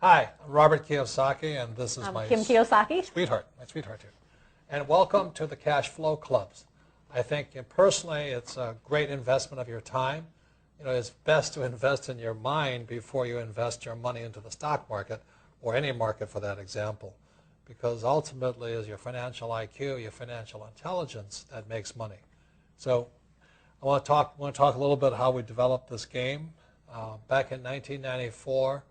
Hi, I'm Robert Kiyosaki, and this is I'm my Kim Kiyosaki. my sweetheart here. And welcome to the Cashflow Clubs. I think personally it's a great investment of your time. You know, it's best to invest in your mind before you invest your money into the stock market or any market for that example. Because ultimately it's your financial IQ, your financial intelligence that makes money. So I want to talk a little bit how we developed this game. Back in 1994,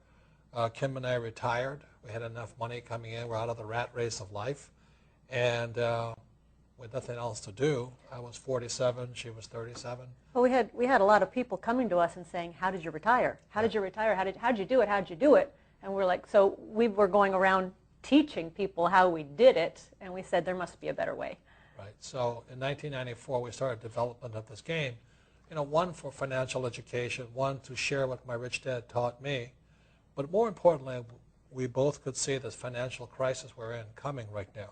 Kim and I retired. We had enough money coming in. We're out of the rat race of life. And with nothing else to do, I was 47, she was 37. Well, we had a lot of people coming to us and saying, how did you retire? How did you retire? How did you do it? How did you do it? And we're like, so we were going around teaching people how we did it, and we said there must be a better way. Right. So in 1994, we started development of this game. You know, one for financial education, one to share what my rich dad taught me. But more importantly, we both could see this financial crisis we're in coming right now.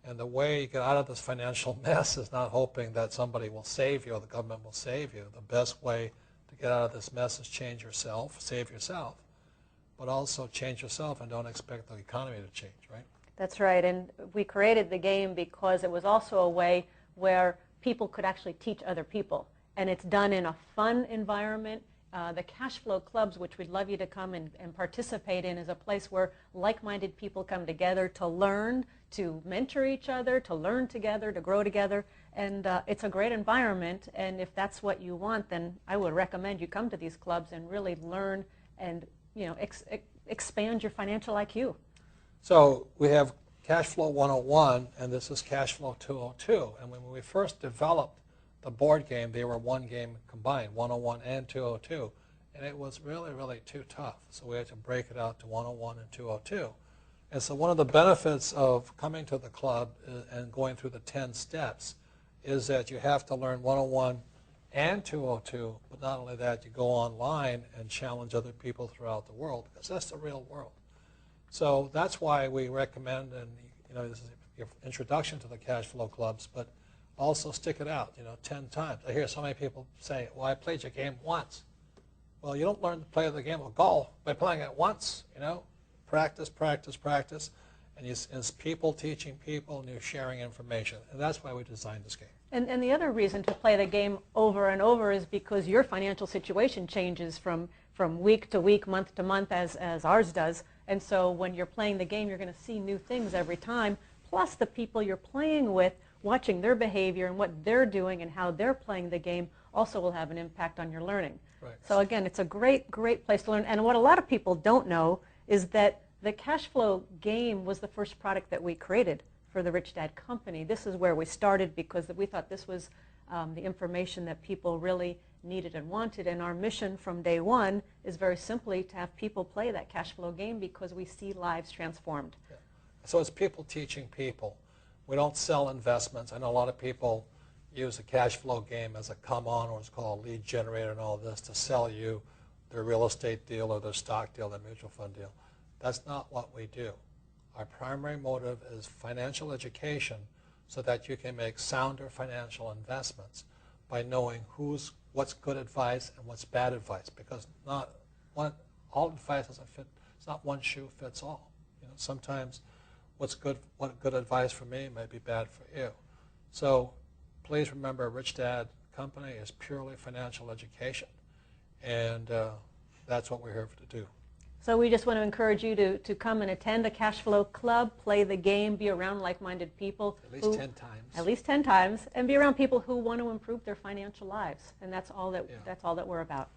And the way you get out of this financial mess is not hoping that somebody will save you or the government will save you. The best way to get out of this mess is change yourself, save yourself, but also change yourself and don't expect the economy to change, right? That's right. And we created the game because it was also a way where people could actually teach other people. And it's done in a fun environment. The Cashflow Clubs, which we'd love you to come and participate in, is a place where like-minded people come together to learn, to mentor each other, to learn together, to grow together. And it's a great environment. And if that's what you want, then I would recommend you come to these clubs and really learn and expand your financial IQ. So we have Cashflow 101, and this is Cashflow 202. And when we first developed the board game, they were one game combined, 101 and 202. And it was really, really too tough. So we had to break it out to 101 and 202. And so one of the benefits of coming to the club and going through the 10 steps is that you have to learn 101 and 202, but not only that, you go online and challenge other people throughout the world, because that's the real world. So that's why we recommend, and this is your introduction to the cash flow clubs, but also stick it out, 10 times. I hear so many people say, well, I played your game once. Well, you don't learn to play the game of golf by playing it once, Practice, practice, practice. And it's people teaching people, and you're sharing information. And that's why we designed this game. And the other reason to play the game over and over is because your financial situation changes from week to week, month to month, as ours does. And so when you're playing the game, you're going to see new things every time. Plus the people you're playing with, watching their behavior and what they're doing and how they're playing the game also will have an impact on your learning. Right. So again, it's a great, great place to learn. And what a lot of people don't know is that the Cashflow game was the first product that we created for the Rich Dad Company. This is where we started because we thought this was the information that people really needed and wanted. And our mission from day one is very simply to have people play that Cashflow game because we see lives transformed. Yeah. So it's people teaching people. We don't sell investments. I know a lot of people use the cash flow game as a come-on, or it's called a lead generator and all this, to sell you their real estate deal or their stock deal, their mutual fund deal. That's not what we do. Our primary motive is financial education so that you can make sounder financial investments by knowing what's good advice and what's bad advice, because all advice doesn't fit. It's not one shoe fits all. Sometimes what good advice for me might be bad for you. So please remember, Rich Dad Company is purely financial education, and that's what we're here to do. So we just want to encourage you to come and attend a Cashflow Club, play the game, be around like-minded people. At least 10 times. At least 10 times, and be around people who want to improve their financial lives. And that's all that we're about.